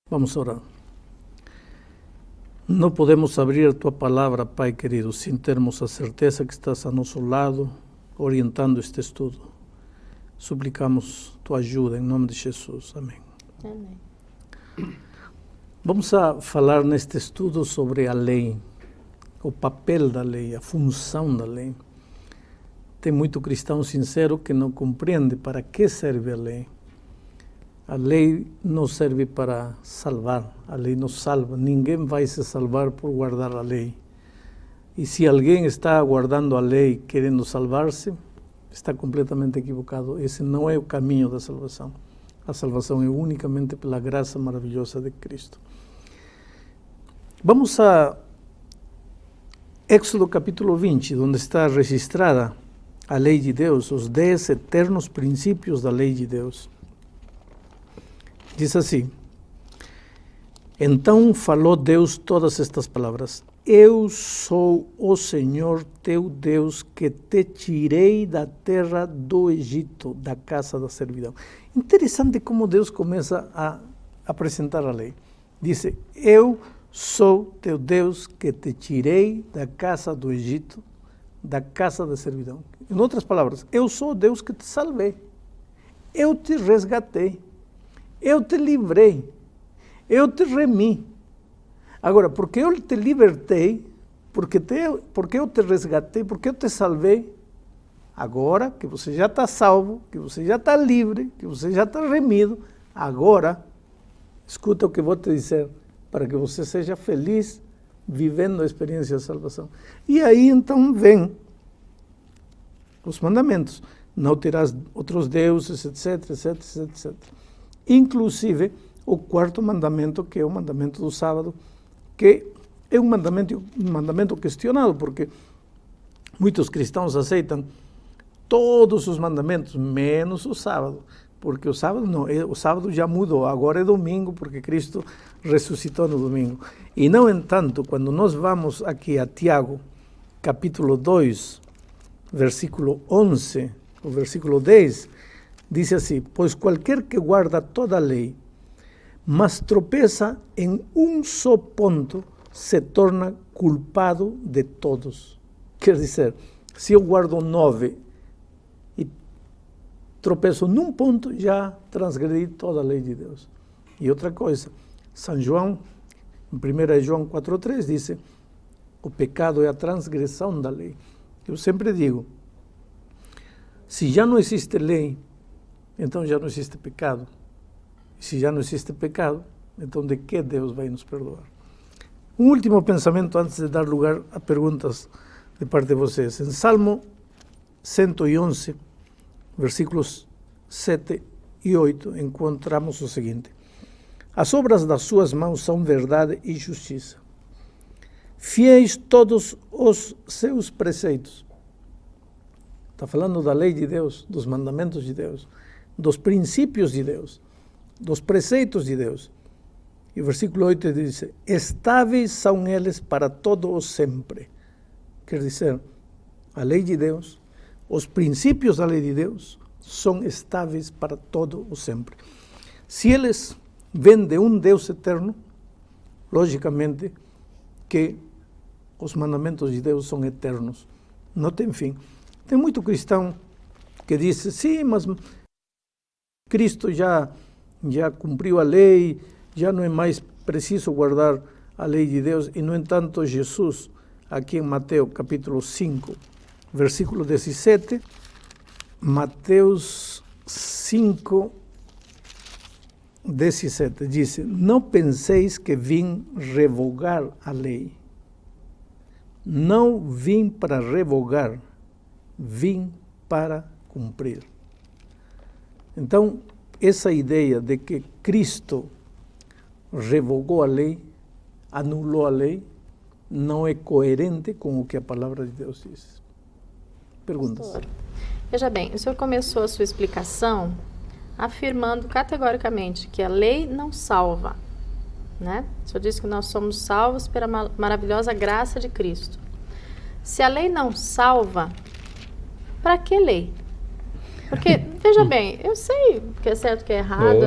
Vamos orar. Não podemos abrir a Tua palavra, Pai querido, sem termos a certeza que estás a nosso lado, orientando este estudo. Suplicamos Tua ajuda, em nome de Jesus. Amém. Amém. Vamos a falar neste estudo sobre a lei, o papel da lei, a função da lei. Tem muito cristão sincero que não compreende para que serve a lei. A lei não serve para salvar, a lei não salva. Ninguém vai se salvar por guardar a lei. E se alguém está guardando a lei querendo salvar-se, está completamente equivocado. Esse não é o caminho da salvação. A salvação é unicamente pela graça maravilhosa de Cristo. Vamos a Éxodo capítulo 20, onde está registrada a lei de Deus, os 10 eternos princípios da lei de Deus. Diz assim: Então falou Deus todas estas palavras: Eu sou o Senhor teu Deus, que te tirei da terra do Egito, da casa da servidão. Interessante como Deus começa a apresentar a lei. Diz: Eu sou teu Deus, que te tirei da casa do Egito, da casa da servidão. Em outras palavras, eu sou o Deus que te salvei. Eu te resgatei. Eu te livrei, eu te remi. Agora, porque eu te libertei, porque eu te resgatei, porque eu te salvei, agora que você já está salvo, que você já está livre, que você já está remido, agora, escuta o que vou te dizer, para que você seja feliz vivendo a experiência da salvação. E aí, então, vem os mandamentos. Não terás outros deuses, etc, etc, etc, etc. Inclusive o quarto mandamento, que é o mandamento do sábado, que é um mandamento questionado, porque muitos cristãos aceitam todos os mandamentos, menos o sábado, porque o sábado já mudou, agora é domingo, porque Cristo ressuscitou no domingo. E, no entanto, quando nós vamos aqui a Tiago, capítulo 2, versículo 11, o versículo 10, diz assim: Pois qualquer que guarda toda a lei, mas tropeça em um só ponto, se torna culpado de todos. Quer dizer, se eu guardo 9 e tropeço num ponto, já transgredi toda a lei de Deus. E outra coisa, São João, em 1 João 4,3, diz: o pecado é a transgressão da lei. Eu sempre digo, se já não existe lei, então já não existe pecado. E se já não existe pecado, então de que Deus vai nos perdoar? Um último pensamento antes de dar lugar a perguntas de parte de vocês. Em Salmo 111, versículos 7 e 8, encontramos o seguinte: As obras das suas mãos são verdade e justiça. Fiéis todos os seus preceitos. Está falando da lei de Deus, dos mandamentos de Deus, dos princípios de Deus, dos preceitos de Deus. E o versículo 8 diz: Estáveis são eles para todo o sempre. Quer dizer, a lei de Deus, os princípios da lei de Deus, são estáveis para todo o sempre. Se eles vêm de um Deus eterno, logicamente que os mandamentos de Deus são eternos, não tem fim. Tem muito cristão que diz: sim, mas Cristo já cumpriu a lei, já não é mais preciso guardar a lei de Deus. E, no entanto, Jesus, aqui em Mateus capítulo 5, versículo 17, Mateus 5, 17, diz: Não penseis que vim revogar a lei. Não vim para revogar, vim para cumprir. Então, essa ideia de que Cristo revogou a lei, anulou a lei, não é coerente com o que a palavra de Deus diz. Perguntas? Pastor, veja bem, o senhor começou a sua explicação afirmando categoricamente que a lei não salva, né? O senhor disse que nós somos salvos pela maravilhosa graça de Cristo. Se a lei não salva, para que lei? Porque, veja bem, eu sei o que é certo e o que é errado.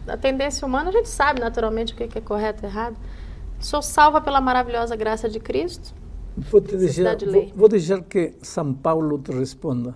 A tendência humana, a gente sabe naturalmente o que é correto e errado. Sou salva pela maravilhosa graça de Cristo. Vou deixar que São Paulo te responda.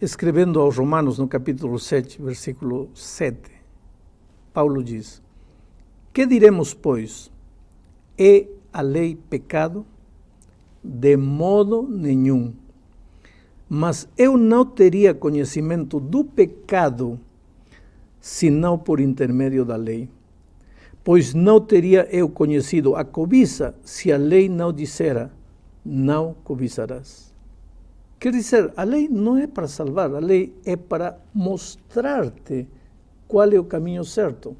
Escrevendo aos Romanos, no capítulo 7, versículo 7, Paulo diz: que diremos, pois? É a lei pecado? De modo nenhum. Mas eu não teria conhecimento do pecado, senão por intermédio da lei. Pois não teria eu conhecido a cobiça, se a lei não dissera, não cobiçarás. Quer dizer, a lei não é para salvar, a lei é para mostrar-te qual é o caminho certo.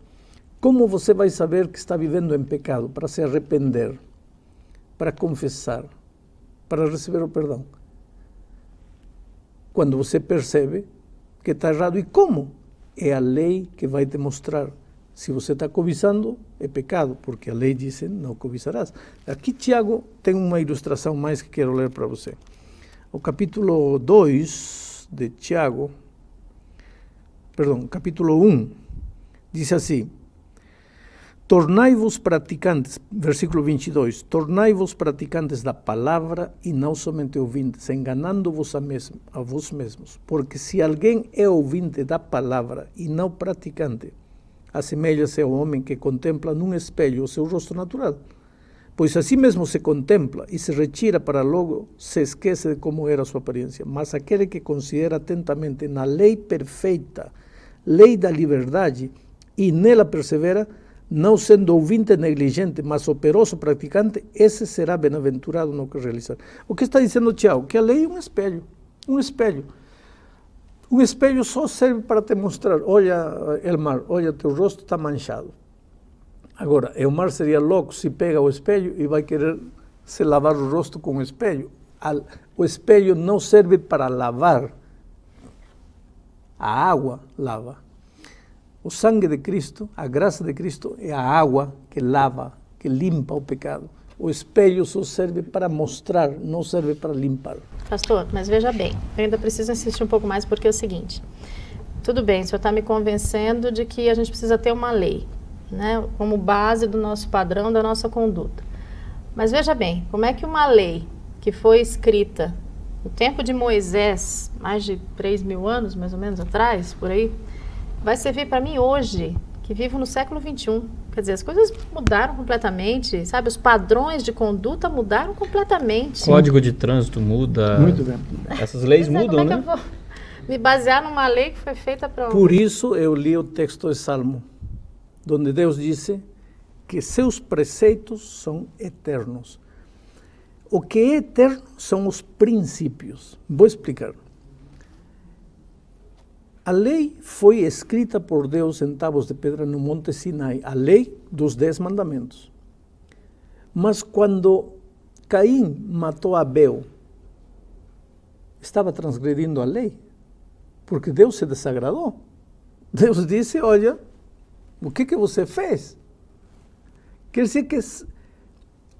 Como você vai saber que está vivendo em pecado? Para se arrepender, para confessar, para receber o perdão. Quando você percebe que está errado. E como? É a lei que vai te mostrar. Se você está cobiçando, é pecado, porque a lei diz, não cobiçarás. Aqui Tiago tem uma ilustração mais que quero ler para você. O capítulo 2 de Tiago, capítulo 1, diz assim: tornai-vos praticantes, versículo 22, tornai-vos praticantes da palavra e não somente ouvintes, enganando-vos a vós mesmos. Porque se alguém é ouvinte da palavra e não praticante, assemelha-se ao homem que contempla num espelho o seu rosto natural. Pois assim mesmo se contempla e se retira para logo se esquece de como era sua aparência. Mas aquele que considera atentamente na lei perfeita, lei da liberdade, e nela persevera, não sendo ouvinte negligente, mas operoso praticante, esse será bem-aventurado no que realizar. O que está dizendo Tiago? Que a lei é um espelho. Um espelho. Um espelho só serve para te mostrar, olha, Elmar, olha, teu rosto está manchado. Agora, Elmar seria louco se pega o espelho e vai querer se lavar o rosto com o espelho. O espelho não serve para lavar. A água lava. O sangue de Cristo, a graça de Cristo é a água que lava, que limpa o pecado. O espelho só serve para mostrar, não serve para limpar. Pastor, mas veja bem, eu ainda preciso insistir um pouco mais, porque é o seguinte: tudo bem, o senhor está me convencendo de que a gente precisa ter uma lei, né, como base do nosso padrão, da nossa conduta. Mas veja bem, como é que uma lei que foi escrita no tempo de Moisés, mais de 3.000 anos, mais ou menos, atrás, por aí, vai servir para mim hoje, que vivo no século XXI. Quer dizer, as coisas mudaram completamente, sabe? Os padrões de conduta mudaram completamente. Código de trânsito muda. Muito bem. Essas leis mudam, como é né? que eu vou me basear numa lei que foi feita para... Por isso eu li o texto de Salmo, onde Deus disse que seus preceitos são eternos. O que é eterno são os princípios. Vou explicar. A lei foi escrita por Deus em tábuas de pedra no Monte Sinai, a lei dos 10 mandamentos. Mas quando Caim matou Abel, estava transgredindo a lei, porque Deus se desagradou. Deus disse, olha, o que você fez? Quer dizer que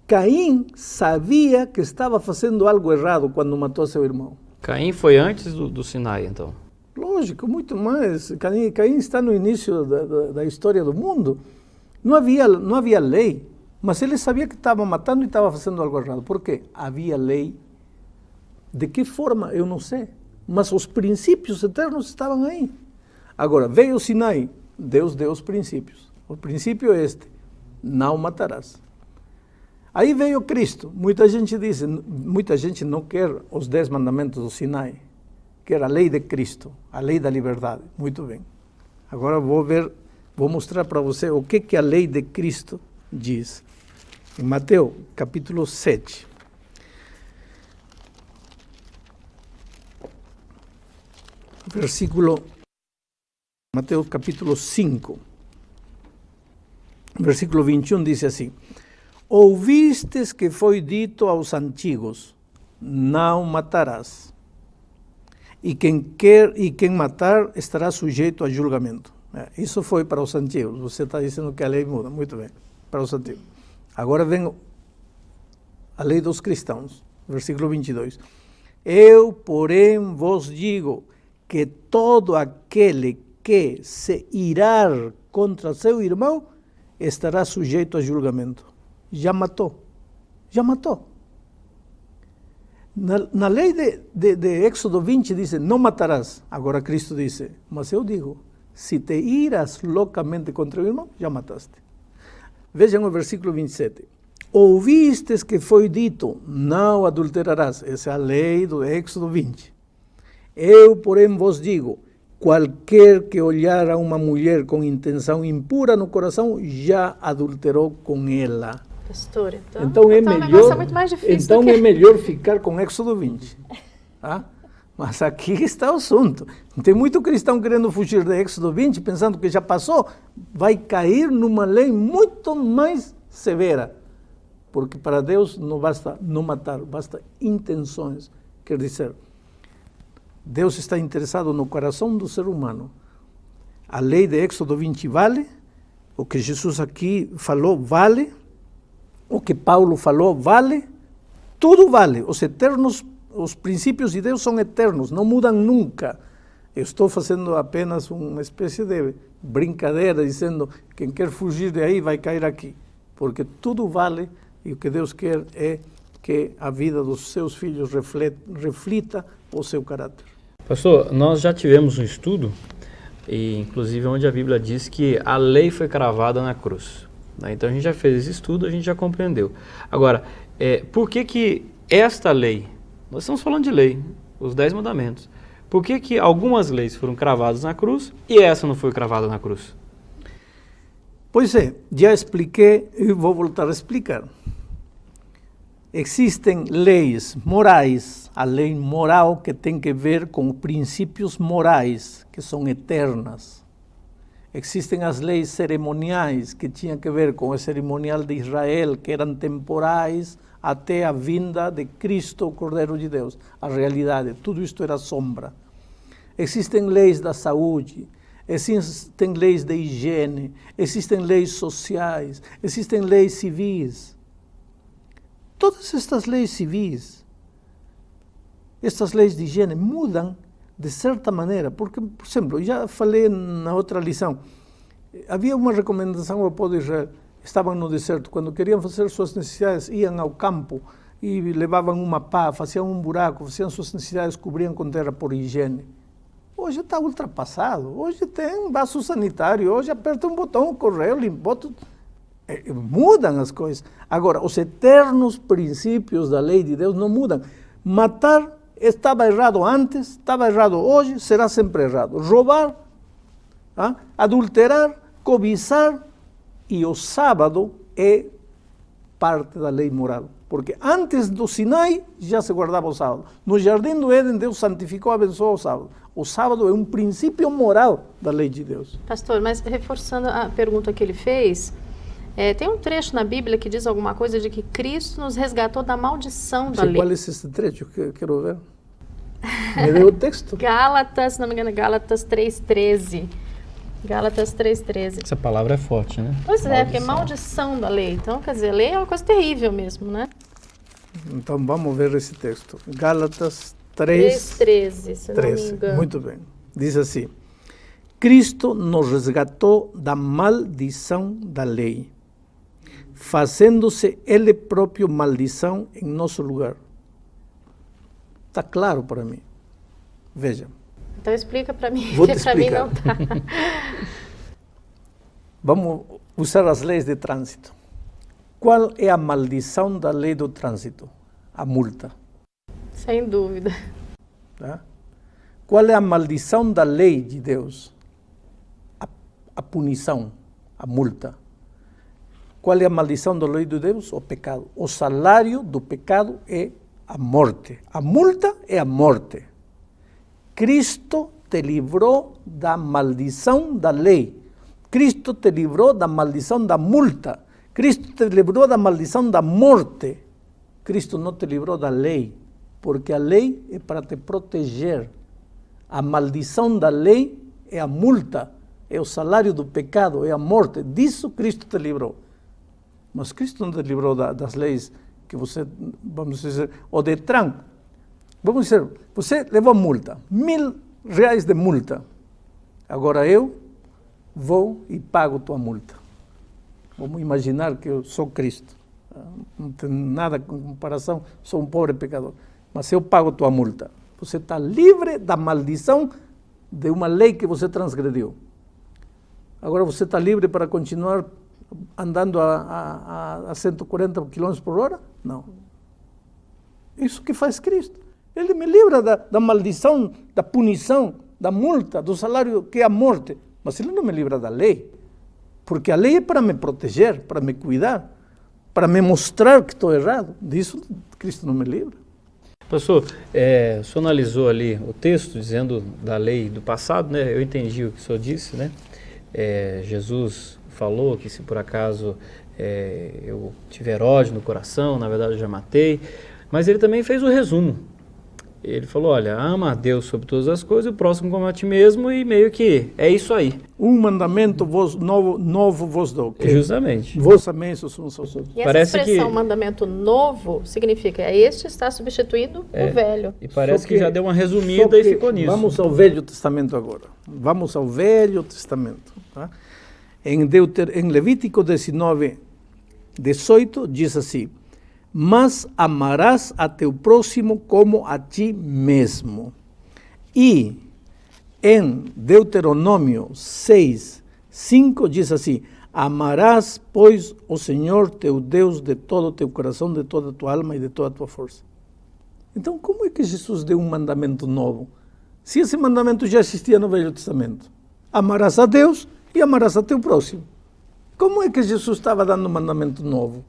Caim sabia que estava fazendo algo errado quando matou seu irmão. Caim foi antes do Sinai, então? Lógico, muito mais. Caim está no início da história do mundo. Não havia lei, mas ele sabia que estava matando e estava fazendo algo errado. Por quê? Havia lei. De que forma? Eu não sei. Mas os princípios eternos estavam aí. Agora, veio o Sinai, Deus deu os princípios. O princípio é este: não matarás. Aí veio Cristo. Muita gente não quer os 10 mandamentos do Sinai, quer a lei de Cristo, a lei da liberdade. Muito bem. Agora vou mostrar para você o que a lei de Cristo diz. Em Mateus, capítulo 7. Mateus capítulo 5, versículo 21, diz assim: ouvistes que foi dito aos antigos, não matarás, e quem matar estará sujeito a julgamento. Isso foi para os antigos. Você está dizendo que a lei muda. Muito bem, para os antigos. Agora vem a lei dos cristãos, versículo 22. Eu, porém, vos digo que todo aquele que se irar contra seu irmão estará sujeito a julgamento. Já matou. Já matou. Na lei de Éxodo 20 diz, não matarás. Agora Cristo diz, mas eu digo, se te iras loucamente contra o irmão, já mataste. Vejam o versículo 27. Ouvistes que foi dito, não adulterarás. Essa é a lei do Éxodo 20. Eu, porém, vos digo, qualquer que olhar a uma mulher com intenção impura no coração, já adulterou com ela. Pastor, então é o melhor, negócio é muito mais difícil então do que... é melhor ficar com Éxodo 20. Tá? Mas aqui está o assunto. Tem muito cristão querendo fugir de Éxodo 20, pensando que já passou, vai cair numa lei muito mais severa. Porque para Deus não basta não matar, basta intenções. Quer dizer, Deus está interessado no coração do ser humano. A lei de Éxodo 20 vale, o que Jesus aqui falou vale, o que Paulo falou vale, tudo vale. Os princípios de Deus são eternos, não mudam nunca. Eu estou fazendo apenas uma espécie de brincadeira, dizendo que quem quer fugir de aí vai cair aqui. Porque tudo vale e o que Deus quer é que a vida dos seus filhos reflita o seu caráter. Pastor, nós já tivemos um estudo, e inclusive onde a Bíblia diz que a lei foi cravada na cruz. Então a gente já fez esse estudo, a gente já compreendeu. Agora, por que esta lei, nós estamos falando de lei, os 10 mandamentos, por que algumas leis foram cravadas na cruz e essa não foi cravada na cruz? Pois é, já expliquei e vou voltar a explicar. Existem leis morais, a lei moral que tem que ver com princípios morais, que são eternas. Existem as leis cerimoniais, que tinham que ver com o cerimonial de Israel, que eram temporais até a vinda de Cristo, o Cordeiro de Deus. A realidade, tudo isto era sombra. Existem leis da saúde, existem leis de higiene, existem leis sociais, existem leis civis. Todas estas leis civis, estas leis de higiene mudam de certa maneira, porque, por exemplo, já falei na outra lição, havia uma recomendação ao povo de Israel, estavam no deserto, quando queriam fazer suas necessidades, iam ao campo e levavam uma pá, faziam um buraco, faziam suas necessidades, cobriam com terra por higiene. Hoje está ultrapassado, hoje tem vaso sanitário, hoje aperta um botão, correio, limpou tudo. Mudam as coisas. Agora, os eternos princípios da lei de Deus não mudam. Matar estava errado antes, estava errado hoje, será sempre errado. Roubar, adulterar, cobiçar, e o sábado é parte da lei moral. Porque antes do Sinai já se guardava o sábado. No jardim do Éden, Deus santificou, abençoou o sábado. O sábado é um princípio moral da lei de Deus. Pastor, mas reforçando a pergunta que ele fez, tem um trecho na Bíblia que diz alguma coisa de que Cristo nos resgatou da maldição da lei. Qual é esse trecho que quero ver? Me deu o texto. Gálatas, se não me engano, Gálatas 3,13. Gálatas 3,13. Essa palavra é forte, né? Pois é, porque é maldição da lei. Então, quer dizer, a lei é uma coisa terrível mesmo, né? Então, vamos ver esse texto. Gálatas 3,13, se não me engano. Muito bem. Diz assim: Cristo nos resgatou da maldição da lei, fazendo-se Ele próprio maldição em nosso lugar. Está claro para mim. Veja. Então explica para mim, Vou porque para mim não está. Vamos usar as leis de trânsito. Qual é a maldição da lei do trânsito? A multa. Sem dúvida. Tá? Qual é a maldição da lei de Deus? A punição, a multa. Qual é a maldição da lei de Deus? O pecado. O salário do pecado é a morte. A multa é a morte. Cristo te livrou da maldição da lei. Cristo te livrou da maldição da multa. Cristo te livrou da maldição da morte. Cristo não te livrou da lei, porque a lei é para te proteger. A maldição da lei é a multa, é o salário do pecado, é a morte. Disso Cristo te livrou. Mas Cristo não te livrou das leis que você, vamos dizer, o Detran. Vamos dizer, você levou multa, 1.000 reais de multa. Agora eu vou e pago tua multa. Vamos imaginar que eu sou Cristo. Não tem nada com comparação, sou um pobre pecador. Mas eu pago tua multa. Você está livre da maldição de uma lei que você transgrediu. Agora você está livre para continuar andando a 140 km por hora? Não. Isso que faz Cristo. Ele me livra da maldição, da punição, da multa, do salário que é a morte. Mas ele não me livra da lei. Porque a lei é para me proteger, para me cuidar, para me mostrar que estou errado. Disso Cristo não me livra. Pastor, o senhor analisou ali o texto dizendo da lei do passado, né? Eu entendi o que o senhor disse, né? Jesus falou que se por acaso eu tiver ódio no coração, na verdade eu já matei, mas ele também fez o resumo. Ele falou, olha, ama a Deus sobre todas as coisas, o próximo como a ti mesmo, e meio que é isso aí. Um mandamento novo vos dou. Justamente. Vos ameis uns aos outros. E essa expressão, mandamento novo, significa este está substituindo o velho. E parece que já deu uma resumida e ficou nisso. Vamos ao Velho Testamento agora. Vamos ao Velho Testamento. Tá? Em Levítico 19, 18, diz assim, mas amarás a teu próximo como a ti mesmo. E em Deuteronômio 6, 5 diz assim, amarás, pois, o Senhor teu Deus de todo o teu coração, de toda a tua alma e de toda a tua força. Então, como é que Jesus deu um mandamento novo? Se esse mandamento já existia no Velho Testamento. Amarás a Deus e amarás a teu próximo. Como é que Jesus estava dando um mandamento novo?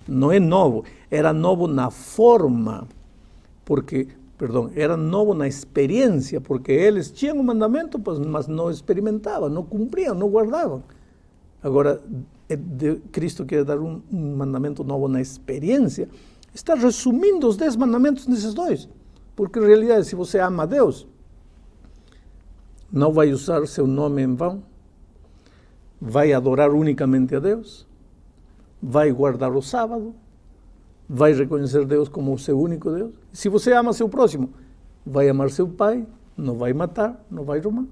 Não é novo, era novo na forma, era novo na experiência, porque eles tinham um mandamento, mas não experimentavam, não cumpriam, não guardavam. Agora, Cristo quer dar um mandamento novo na experiência, está resumindo os 10 mandamentos nesses dois, porque em realidade, se você ama a Deus, não vai usar o seu nome em vão, vai adorar unicamente a Deus, vai guardar o sábado, vai reconhecer Deus como o seu único Deus. Se você ama seu próximo, vai amar seu pai, não vai matar, não vai roubar.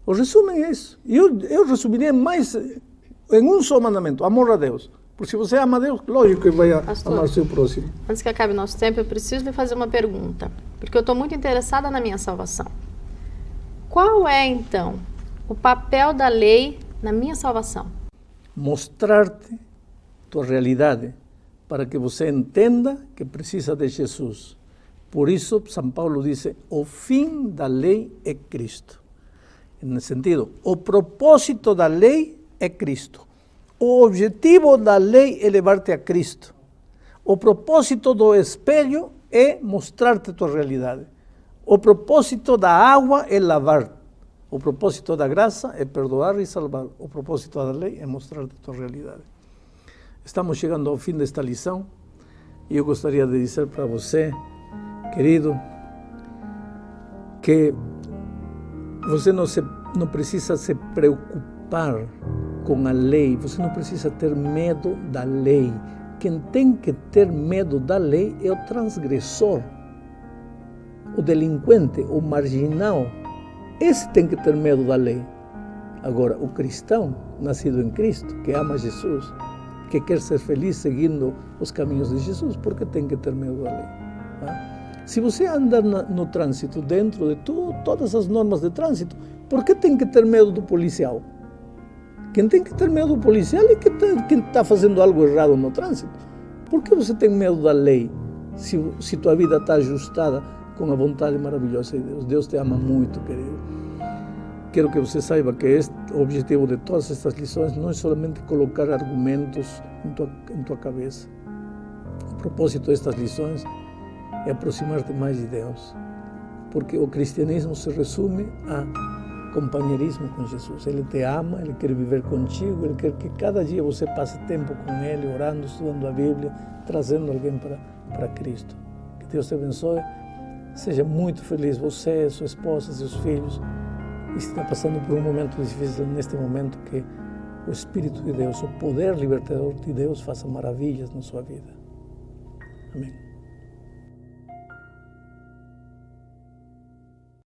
O resumo é isso. Eu resumiria mais em um só mandamento, amor a Deus. Porque se você ama a Deus, lógico que vai amar seu próximo. Antes que acabe nosso tempo, eu preciso lhe fazer uma pergunta, porque eu estou muito interessada na minha salvação. Qual é, então, o papel da lei na minha salvação? Mostrar-te tua realidade, para que você entenda que precisa de Jesus. Por isso, São Paulo diz, o fim da lei é Cristo. No sentido, o propósito da lei é Cristo. O objetivo da lei é levar-te a Cristo. O propósito do espelho é mostrar-te tua realidade. O propósito da água é lavar. O propósito da graça é perdoar e salvar. O propósito da lei é mostrar-te tua realidade. Estamos chegando ao fim desta lição e eu gostaria de dizer para você, querido, que você não precisa se preocupar com a lei, você não precisa ter medo da lei. Quem tem que ter medo da lei é o transgressor, o delinquente, o marginal. Esse tem que ter medo da lei. Agora, o cristão, nascido em Cristo, que ama Jesus, que quer ser feliz seguindo os caminhos de Jesus, porque tem que ter medo da lei. Tá? Se você andar no trânsito, dentro de todas as normas de trânsito, por que tem que ter medo do policial? Quem tem que ter medo do policial é quem está fazendo algo errado no trânsito. Por que você tem medo da lei, se tua vida está ajustada com a vontade maravilhosa de Deus? Deus te ama muito, querido. Quero que você saiba que o objetivo de todas estas lições não é somente colocar argumentos em tua cabeça. O propósito destas lições é aproximar-te mais de Deus, porque o cristianismo se resume a companheirismo com Jesus. Ele te ama, Ele quer viver contigo, Ele quer que cada dia você passe tempo com Ele, orando, estudando a Bíblia, trazendo alguém para Cristo. Que Deus te abençoe. Seja muito feliz, você, sua esposa, seus filhos, está passando por um momento difícil neste momento, que o Espírito de Deus, o poder libertador de Deus faça maravilhas na sua vida. Amém.